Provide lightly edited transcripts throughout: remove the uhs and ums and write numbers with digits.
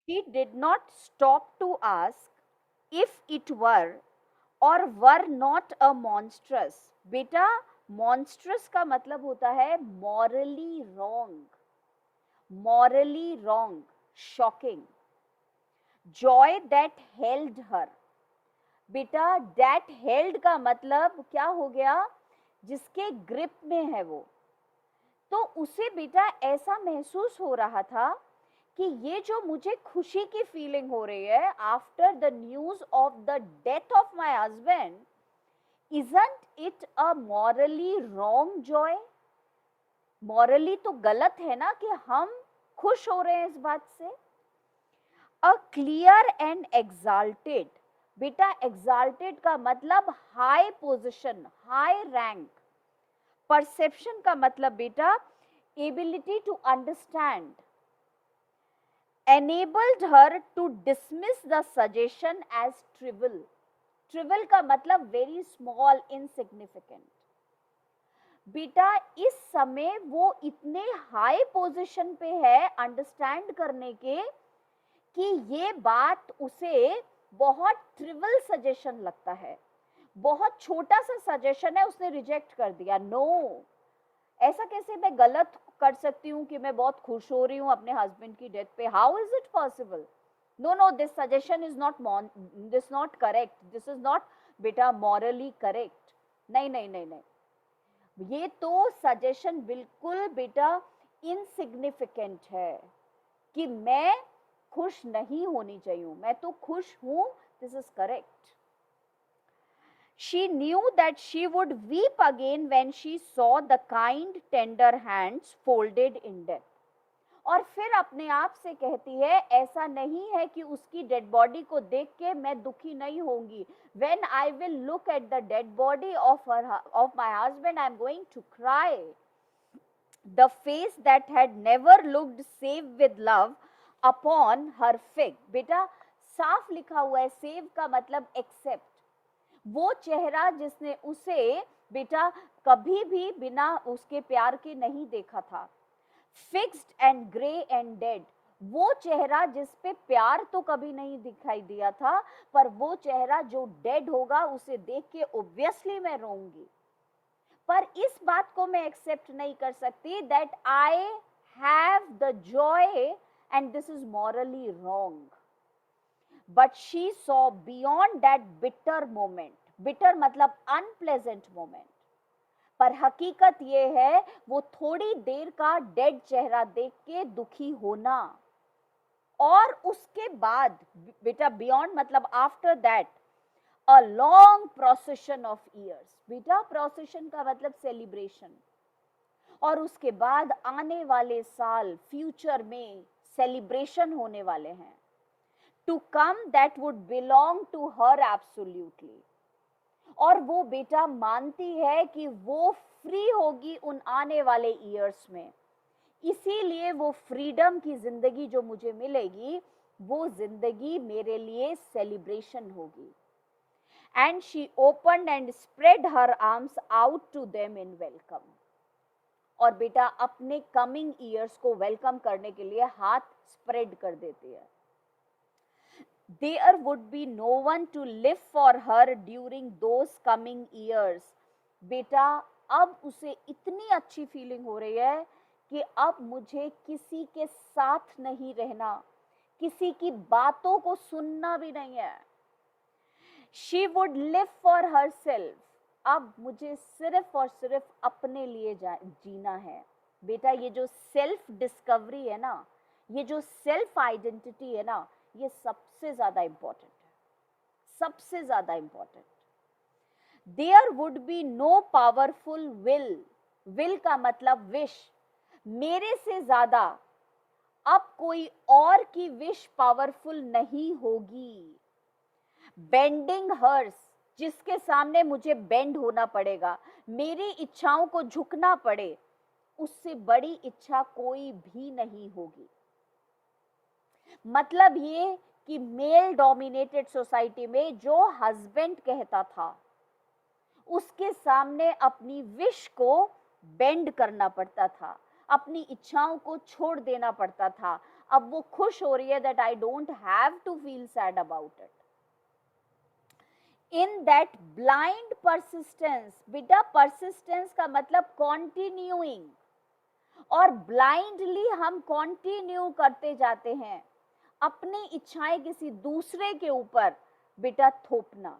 She did not stop to ask if it were or were not a monstrous. बेटा monstrous का मतलब होता है morally wrong, morally wrong, shocking. Joy that held her. बेटा that held का मतलब क्या हो गया, जिसके ग्रिप में है वो. तो उसे बेटा ऐसा महसूस हो रहा था कि ये जो मुझे खुशी की फीलिंग हो रही है after the news of the death of my husband, isn't it a morally wrong Joy. Morally तो गलत है ना कि हम खुश हो रहे हैं इस बात से. A clear and exalted. बेटा एग्जाल्टेड का मतलब high position, high rank. Perception का मतलब बेटा ability to understand. enabled her to dismiss the suggestion as trivial. Trivial का मतलब very small, insignificant. बेटा इस समय वो इतने हाई पोजीशन पे है अंडरस्टैंड करने के कि ये बात उसे बहुत ट्रिवियल सजेशन लगता है, बहुत छोटा सा सजेशन है, उसने रिजेक्ट कर दिया. नो, ऐसा कैसे मैं गलत कर सकती हूँ कि मैं बहुत खुश हो रही हूँ अपने हस्बैंड की डेथ पे. How is it possible? No no, this suggestion is not correct, this is not बेटा मॉरली करेक्ट. नहीं नहीं नहीं नहीं, ये तो सजेशन बिल्कुल बेटा इनसिग्निफिकेंट है कि मैं खुश नहीं होनी चाहिए, मैं तो खुश हूं, this is correct. She knew that she would weep again when she saw the kind, tender hands folded in death. और फिर अपने आप से कहती है ऐसा नहीं है कि उसकी डेड बॉडी को देख के मैं दुखी नहीं होंगी. When I will look at the dead body of my husband, I am going to cry. The face that had never looked save with love upon her fig. बेटा साफ लिखा हुआ है, सेव का मतलब एक्सेप्ट. वो चेहरा जिसने उसे बेटा कभी भी बिना उसके प्यार के नहीं देखा था. Fixed and grey and dead. वो चेहरा जिस पे प्यार तो कभी नहीं दिखाई दिया था, पर वो चेहरा जो डेड होगा उसे देख के ऑब्वियसली मैं रोऊंगी. पर इस बात को मैं एक्सेप्ट नहीं कर सकती that I have the Joy and this is morally wrong. But she saw beyond that bitter moment. Bitter मतलब unpleasant moment. पर हकीकत ये है वो थोड़ी देर का डेड चेहरा देख के दुखी होना, और उसके बाद बेटा बियॉन्ड मतलब after that a long procession of years. बेटा प्रोसेशन का मतलब सेलिब्रेशन, और उसके बाद आने वाले साल फ्यूचर में सेलिब्रेशन होने वाले हैं. To come that would belong to her absolutely. और वो बेटा मानती है कि वो फ्री होगी उन आने वाले ईयर्स में. इसीलिए वो फ्रीडम की जिंदगी जो मुझे मिलेगी वो जिंदगी मेरे लिए सेलिब्रेशन होगी. And she opened and spread her arms out to them in welcome. और बेटा अपने कमिंग ईयर्स को वेलकम करने के लिए हाथ स्प्रेड कर देती है. There would be no one to live for her during those coming years. बेटा अब उसे इतनी अच्छी फीलिंग हो रही है कि अब मुझे किसी के साथ नहीं रहना, किसी की बातों को सुनना भी नहीं है. She would live for herself. अब मुझे सिर्फ और सिर्फ अपने लिए जीना है. बेटा ये जो सेल्फ डिस्कवरी है ना, ये जो सेल्फ आइडेंटिटी है ना, ये सबसे ज्यादा इंपॉर्टेंट है, सबसे ज्यादा important. There would be no powerful will. Will का मतलब विश. मेरे से ज्यादा अब कोई और की विश पावरफुल नहीं होगी. बेंडिंग हर्स, जिसके सामने मुझे बेंड होना पड़ेगा, मेरी इच्छाओं को झुकना पड़े, उससे बड़ी इच्छा कोई भी नहीं होगी. मतलब ये कि मेल डोमिनेटेड सोसाइटी में जो हस्बैंड कहता था उसके सामने अपनी विश को बेंड करना पड़ता था, अपनी इच्छाओं को छोड़ देना पड़ता था, अब वो खुश हो रही है that I don't have to feel sad about it. In that blind persistence, बेटा परसिस्टेंस का मतलब कॉन्टिन्यूइंग, और ब्लाइंडली हम कॉन्टिन्यू करते जाते हैं अपनी इच्छाएं किसी दूसरे के ऊपर बेटा थोपना.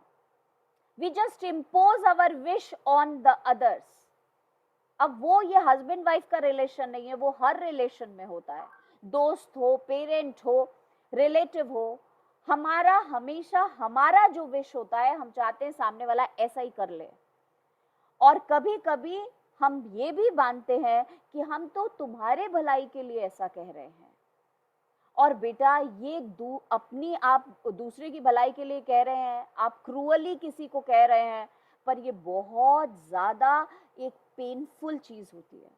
We just impose our wish on the others. अब वो ये हस्बैंड वाइफ का रिलेशन नहीं है, वो हर रिलेशन में होता है. दोस्त हो, पेरेंट हो, रिलेटिव हो, हमारा हमेशा हमारा जो विश होता है हम चाहते हैं सामने वाला ऐसा ही कर ले. और कभी कभी हम ये भी मानते हैं कि हम तो तुम्हारे भलाई के लिए ऐसा कह रहे हैं. और बेटा ये अपनी आप दूसरे की भलाई के लिए कह रहे हैं, आप क्रूअली किसी को कह रहे हैं, पर ये बहुत ज्यादा एक पेनफुल चीज होती है.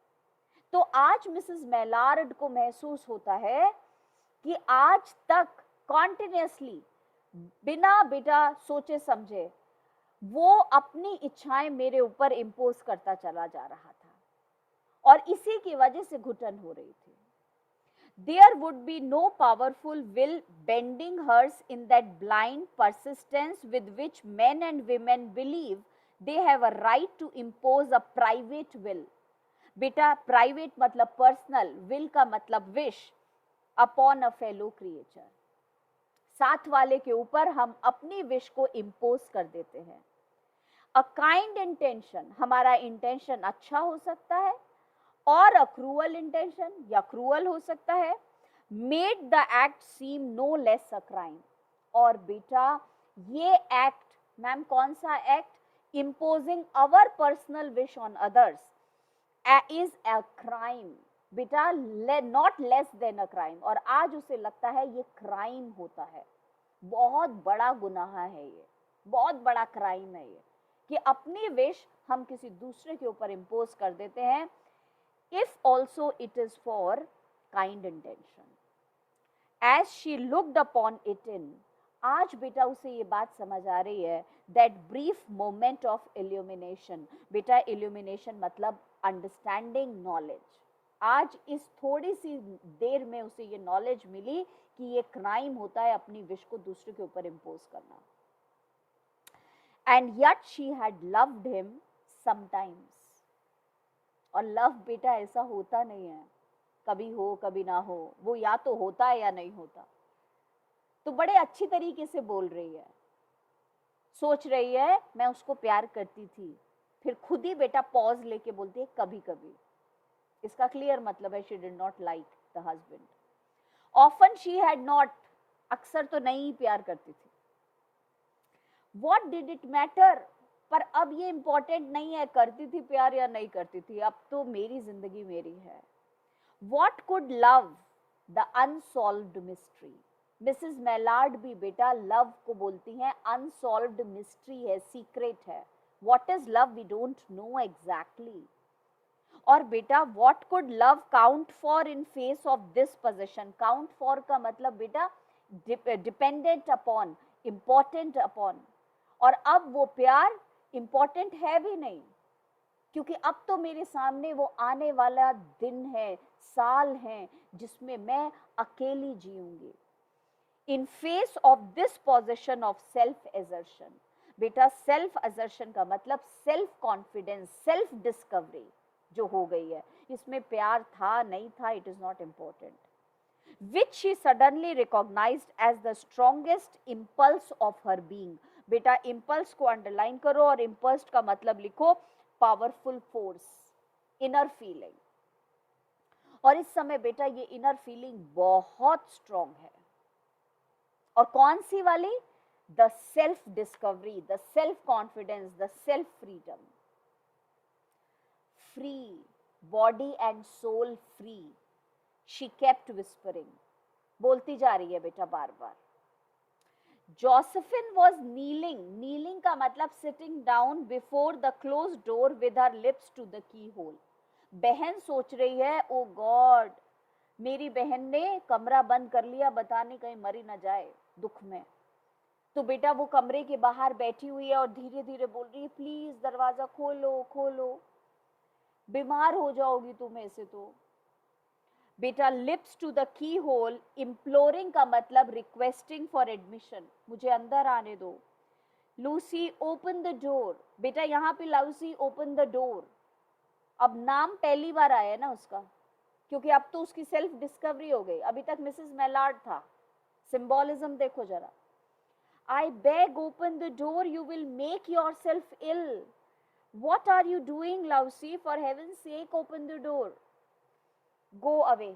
तो आज मिसेस मेलार्ड को महसूस होता है कि आज तक कॉन्टिन्यूसली बिना बेटा सोचे समझे वो अपनी इच्छाएं मेरे ऊपर इम्पोज करता चला जा रहा था, और इसी की वजह से घुटन हो रही थी. There would be no powerful will bending hers in that blind persistence with which men and women believe they have a right to impose a private will. बेटा private मतलब personal, will का मतलब wish upon a fellow creature. साथ वाले के ऊपर हम अपनी विश को इम्पोज कर देते हैं. अ काइंड इंटेंशन, हमारा इंटेंशन अच्छा हो सकता है, और अ क्रूअल इंटेंशन या क्रूअल हो सकता है, made the act seem no less a crime. और बेटा ये एक्ट, मैम कौन सा act? Imposing our personal wish on others is a crime. बेटा not less than a crime. और आज उसे लगता है ये क्राइम होता है, बहुत बड़ा गुनाह है ये, बहुत बड़ा क्राइम है ये, कि अपनी विश हम किसी दूसरे के ऊपर इम्पोज कर देते हैं, if also it is for kind intention. As she looked upon it in, आज बेटा उसे ये बात समझ आ रही है, that brief moment of illumination. बेटा illumination मतलब understanding knowledge. आज इस थोड़ी सी देर में उसे ये नॉलेज मिली कि ये क्राइम होता है अपनी विश को दूसरे के ऊपर इम्पोज करना. And yet she had loved him sometimes. और लव बेटा ऐसा होता नहीं है, कभी हो कभी ना हो, वो या तो होता है या नहीं होता. तो बड़े अच्छी तरीके से बोल रही है, सोच रही है मैं उसको प्यार करती थी, फिर खुद ही बेटा पॉज लेके बोलती है कभी कभी. इसका क्लियर मतलब है she did not like the husband. Often she had not, अक्सर तो नहीं प्यार करती थी. What did it matter? पर अब ये इंपॉर्टेंट नहीं है करती थी प्यार या नहीं करती थी, अब तो मेरी जिंदगी मेरी है. What could love? The unsolved mystery. Mrs Mallard भी बेटा लव को बोलती हैं अनसॉल्व्ड मिस्ट्री है, सीक्रेट है. What is love? We don't know exactly. और बेटा what could love count for in face of this possession? Count for का मतलब बेटा dependent upon, important upon. और अब वो प्यार इंपॉर्टेंट है भी नहीं, क्योंकि अब तो मेरे सामने वो आने वाला दिन है, साल है, जिसमें मैं अकेली जीऊंगी. In face of this position of self assertion. बेटा सेल्फ एजर्शन का मतलब सेल्फ कॉन्फिडेंस, सेल्फ डिस्कवरी जो हो गई है, इसमें प्यार था नहीं था, it is not important. which she suddenly recognized as the strongest impulse of her being. बेटा impulse को अंडरलाइन करो और impulse का मतलब लिखो पावरफुल फोर्स, इनर फीलिंग. और इस समय बेटा ये इनर फीलिंग बहुत स्ट्रॉन्ग है. और कौन सी वाली? The self discovery, the self confidence, the self freedom. Free, body and soul free. She kept whispering. बोलती जा रही है बेटा बार बार. Josephine was kneeling. Kneeling का मतलब sitting down before the closed door with her lips to the keyhole. बहन सोच रही है, ओ गॉड मेरी बहन ने कमरा बंद कर लिया, बताने कहीं मरी न जाए दुख में. तो बेटा वो कमरे के बाहर बैठी हुई है और धीरे धीरे बोल रही है प्लीज दरवाजा खोलो खोलो, बीमार हो जाओगी तुम ऐसे तो. बेटा lips to the keyhole, imploring का मतलब रिक्वेस्टिंग फॉर एडमिशन, मुझे अंदर आने दो. लूसी ओपन द डोर, बेटा यहाँ पे लूसी ओपन द डोर. अब नाम पहली बार आया है ना उसका, क्योंकि अब तो उसकी सेल्फ डिस्कवरी हो गई, अभी तक मिसेस मेलार्ड था. सिंबॉलिज्म देखो जरा. I beg, open the door, you will make yourself ill. What are you doing, Lucy? For heaven's sake, open the door. Go away.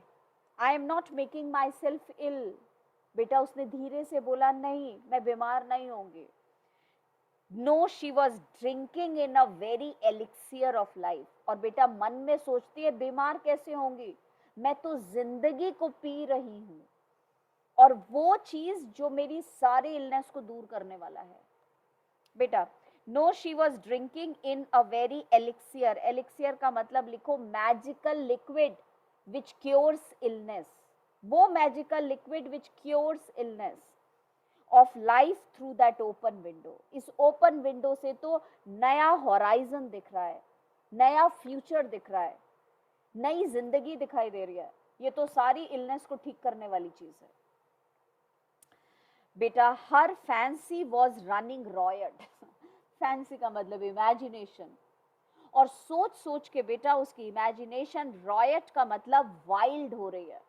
I am not making myself ill. बेटा उसने धीरे से बोला, नहीं मैं बीमार नहीं होंगी. No, she was drinking in a very elixir of life. और बेटा मन में सोचती है बीमार कैसे होंगी, मैं तो जिंदगी को पी रही हूं, और वो चीज जो मेरी सारी इलनेस को दूर करने वाला है. बेटा no, she was drinking in a very elixir. Elixir का मतलब लिखो magical liquid which cures illness. वो magical liquid which cures illness of life through that open window. इस ओपन विंडो से तो नया हॉराइजन दिख रहा है, नया फ्यूचर दिख रहा है, नई जिंदगी दिखाई दे रही है. ये तो सारी इलनेस को ठीक करने वाली चीज है. बेटा her fancy was running riot. Fancy का मतलब इमेजिनेशन, और सोच सोच के बेटा उसकी इमेजिनेशन, रॉयट का मतलब वाइल्ड हो रही है.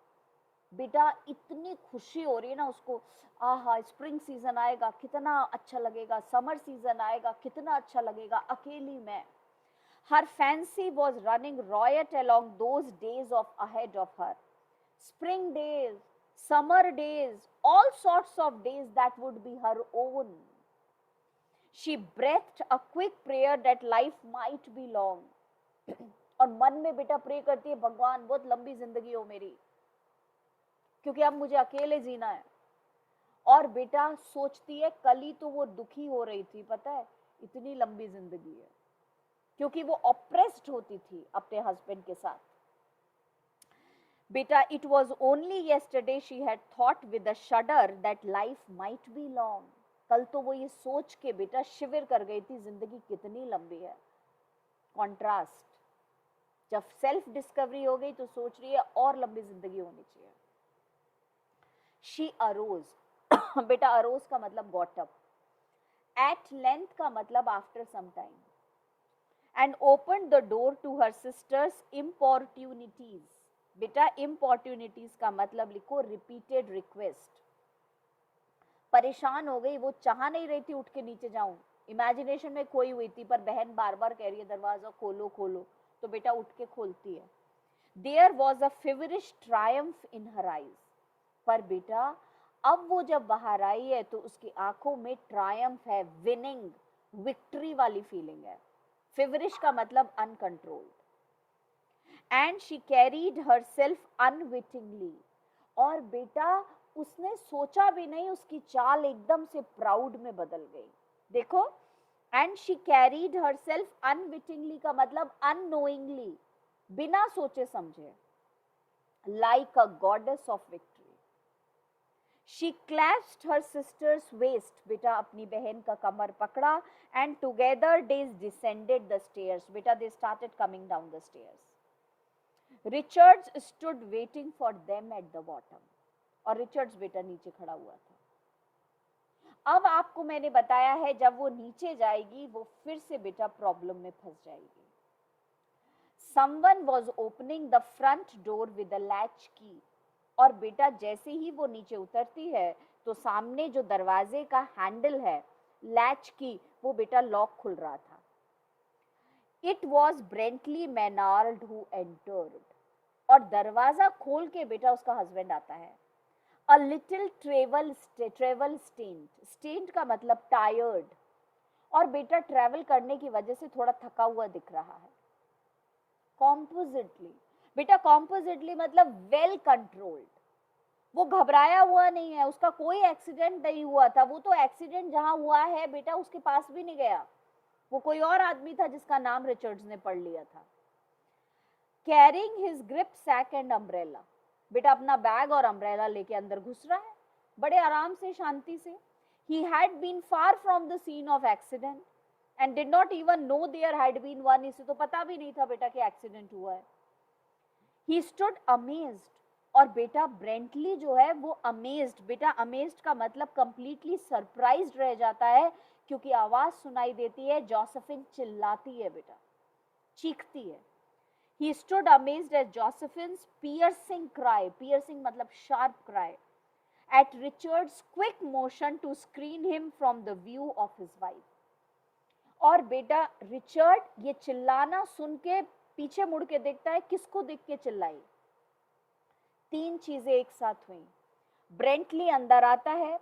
बेटा इतनी खुशी हो रही है ना उसको, आहा स्प्रिंग सीजन आएगा कितना अच्छा लगेगा, समर सीजन आएगा कितना अच्छा लगेगा अकेली में. Her fancy was running riot along those days of ahead of her. Spring days, summer days, all sorts of days that would be her own. She breathed a quick prayer that life might be long. और मन में बेटा pray करती है, भगवान बहुत लंबी जिंदगी हो मेरी, क्योंकि अब मुझे अकेले जीना है. और बेटा सोचती है कल ही तो वो दुखी हो रही थी, पता है इतनी लंबी जिंदगी है, क्योंकि वो ऑप्रेस्ड होती थी अपने हस्बैंड के साथ. बेटा it was only yesterday she had thought with a शडर that life might be long. कल तो वो ये सोच के बेटा शिविर कर गई थी जिंदगी कितनी लंबी है. कॉन्ट्रास्ट, जब सेल्फ डिस्कवरी हो गई तो सोच रही है और लंबी जिंदगी होनी चाहिए. She arrows. बेटा अरोज का मतलब गॉट अप. एट लेंथ का मतलब after some time. And open the door to her sister's importunities. बेटा इम्पॉर्ट्यूनिटीज का मतलब लिखो रिपीटेड रिक्वेस्ट. परेशान हो गई, वो चाह नहीं रही थी उठ के नीचे जाऊं, इमेजिनेशन में खोई हुई थी, पर बहन बार बार कह रही है दरवाजा खोलो खोलो, तो बेटा उठ के खोलती है. There was a feverish triumph in her eyes. पर बेटा अब वो जब बाहर आई है तो उसकी आंखों में ट्रायम्फ है, विनिंग, विक्ट्री वाली फीलिंग है. फेवरिश का मतलब uncontrolled. And she carried herself unwittingly. और बेटा उसने सोचा भी नहीं, उसकी चाल एकदम से प्राउड में बदल गई. देखो, and she carried herself unwittingly का मतलब अननोइंगली, बिना सोचे समझे, like a goddess of victory. She clasped her sister's waist. बेटा अपनी बहन का कमर पकड़ा, and together they descended the stairs. बेटा they started coming down the stairs. Richards stood waiting for them at the bottom. और रिचर्ड्स बेटा नीचे खड़ा हुआ था. अब आपको मैंने बताया है जब वो नीचे जाएगी वो फिर से बेटा प्रॉब्लम में फंस जाएगी. Someone was opening the front door with a latch key. और बेटा जैसे ही वो नीचे उतरती है तो सामने जो दरवाजे का हैंडल है, लैच की, वो बेटा लॉक खुल रहा था. It was Brentley Maynard who entered. और दरवाजा खोल के बेटा उसका हस्बैंड आता है. A little travel stained. Stained का मतलब tired. और बेटा ट्रेवल करने की वजह से थोड़ा थका हुआ दिख रहा है. Compositely. बेटा compositely मतलब वेल कंट्रोल्ड. वो घबराया हुआ नहीं है, उसका कोई एक्सीडेंट नहीं हुआ था. वो तो एक्सीडेंट जहां हुआ है बेटा उसके पास भी नहीं गया, वो कोई और आदमी था जिसका नाम रिचर्ड्स ने पढ़ लिया था. Carrying his grip sack and umbrella. बेटा अपना बैग और अम्ब्रेला लेके अंदर घुस रहा है बड़े आराम से, शांति से. He had been far from the scene of accident and did not even know there had been one. इसे तो पता भी नहीं था बेटा कि एक्सीडेंट हुआ है. He stood amazed. और बेटा ब्रेंटली जो है वो अमेज्ड, बेटा अमेज्ड का मतलब कंप्लीटली सरप्राइज्ड रह जाता है, क्योंकि आवाज सुनाई देती है, जोसेफिन चिल्लाती है बेटा, चीखती है. He stood amazed at Josephine's piercing cry, piercing मतलब sharp cry, at Richard's quick motion to screen him from the view of his wife. और बेटा रिचर्ड ये चिल्लाना सुन के पीछे मुड़ के देखता है, किसको देख के चिल्लाई? तीन चीजें एक साथ हुई. ब्रेंटली अंदर आता है,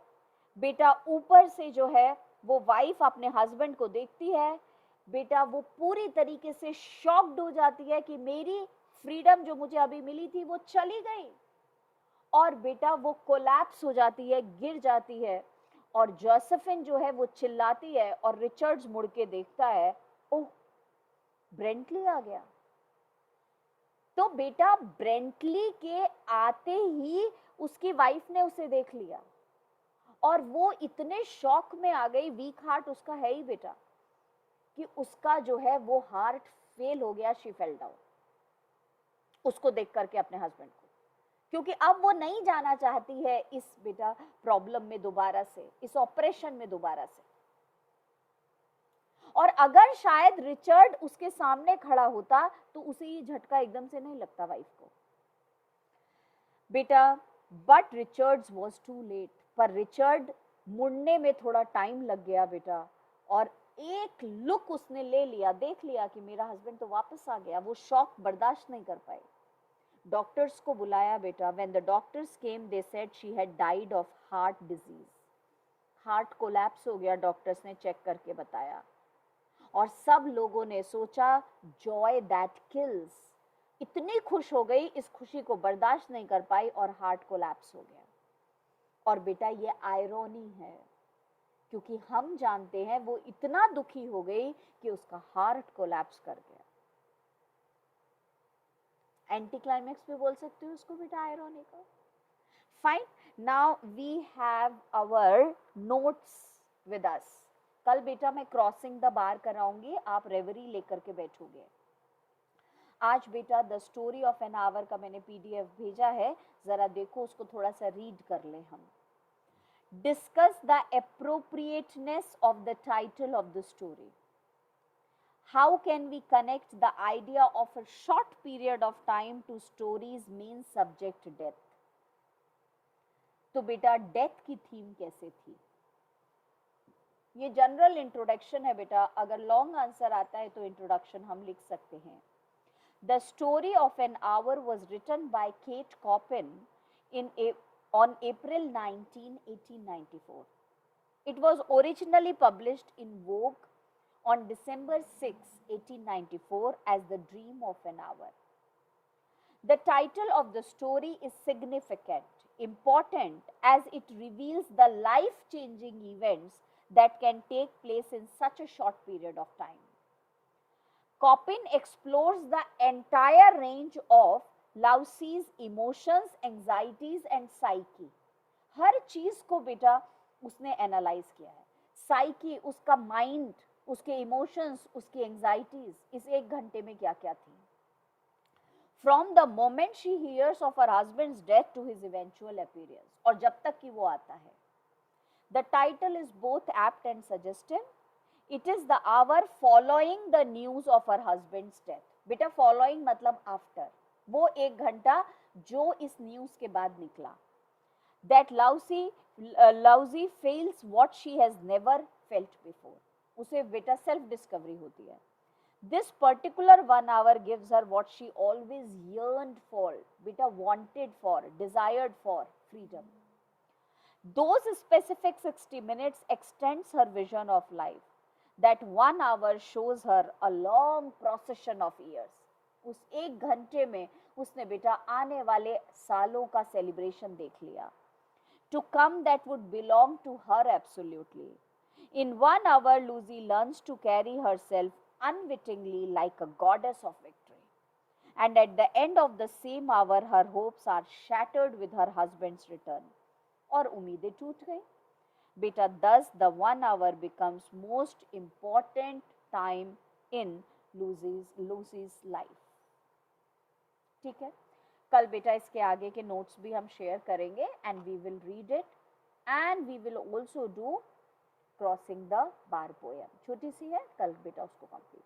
बेटा ऊपर से जो है वो वाइफ अपने हस्बैंड को देखती है, बेटा वो पूरी तरीके से शॉक्ड हो जाती है कि मेरी फ्रीडम जो मुझे अभी मिली थी वो चली गई, और बेटा वो कोलैप्स हो जाती है, गिर जाती है, और जोसेफिन जो है वो चिल्लाती है, और रिचर्ड्स मुड़ के देखता है, ओह ब्रेंटली आ गया. तो बेटा ब्रेंटली के आते ही उसकी वाइफ ने उसे देख लिया, और वो इतने शॉक में आ गई, वीक हार्ट उसका है ही बेटा, कि उसका जो है वो हार्ट फेल हो गया. शी फेल डाउन उसको देख करके अपने हस्बैंड को, क्योंकि अब वो नहीं जाना चाहती है इस बेटा प्रॉब्लम में दोबारा से, इस ऑपरेशन में दोबारा से. और अगर शायद रिचर्ड उसके सामने खड़ा होता तो उसे ये झटका एकदम से नहीं लगता वाइफ को बेटा. But Richards was too late. पर रिचर्ड मुड़ने में थोड़ा टाइम लग गया बेटा, और एक लुक उसने ले लिया, देख लिया कि मेरा हस्बैंड तो वापस आ गया. वो शॉक बर्दाश्त नहीं कर पाई. डॉक्टर्स को बुलाया बेटा. When the doctors came they said she had died of heart disease. Heart collapse हो गया, डॉक्टर्स ने चेक करके बताया. और सब लोगों ने सोचा जॉय दैट किल्स. इतनी खुश हो गई, इस खुशी को बर्दाश्त नहीं कर पाई और हार्ट कोलैप्स हो गया. और बेटा ये आयरनी है, क्योंकि हम जानते हैं वो इतना दुखी हो गई कि उसका हार्ट कोलैप्स कर गया. एंटी क्लाइमेक्स भी बोल सकते हो उसको बेटा, आयरनी का. Fine. Now we have our notes with us. कल बेटा मैं क्रॉसिंग द बार कराऊंगी, आप रेवरी लेकर के बैठोगे. आज बेटा the story of an hour का मैंने पीडीएफ भेजा है, जरा देखो उसको, थोड़ा सा रीड कर ले हम. Discuss the appropriateness of the title of the story. How can we connect the idea of a short period of time to story's main subject, death? तो बेटा डेथ की थीम कैसे थी? ये जनरल इंट्रोडक्शन है बेटा, अगर लॉन्ग आंसर आता है तो इंट्रोडक्शन हम लिख सकते हैं. The story of an hour was written by Kate Coppin on April 19, 1894. It was originally published in Vogue on December 6, 1894 as The Dream of an Hour. The title of the story is significant, important, as it reveals the life-changing events that can take place in such a short period of time. Coppin explores the entire range of Lausie's emotions, anxieties and psyche. हर चीज को बेटा उसने analyse किया है. Psyche, उसका mind, उसके emotions, उसकी anxieties, इस एक घंटे में क्या क्या थी. From the moment she hears of her husband's death to his eventual appearance, और जब तक कि वो आता है. The title is both apt and suggestive. It is the hour following the news of her husband's death. बेटा following मतलब after. वो एक घंटा जो इस न्यूज के बाद निकला. That Lousie feels what she has never felt before. उसे बेटा self discovery होती है. This particular 1 hour gives her what she always yearned for, बेटा wanted for, desired for, freedom. Those specific 60 minutes extends her vision of life. That 1 hour shows her a long procession of years. उस एक घंटे में उसने बेटा आने वाले सालों का सेलिब्रेशन देख लिया. To come that would belong to her absolutely. In 1 hour, Lucy learns to carry herself unwittingly like a goddess of victory. And at the end of the same hour, her hopes are shattered with her husband's return. और उम्मीदें टूट गई. बेटा thus the 1 hour becomes most important time in Lucy's life. ठीक है. कल बेटा इसके आगे के नोट्स भी हम शेयर करेंगे and we will read it and we will also do Crossing the Bar poem, छोटी सी है, कल बेटा उसको कंप्लीट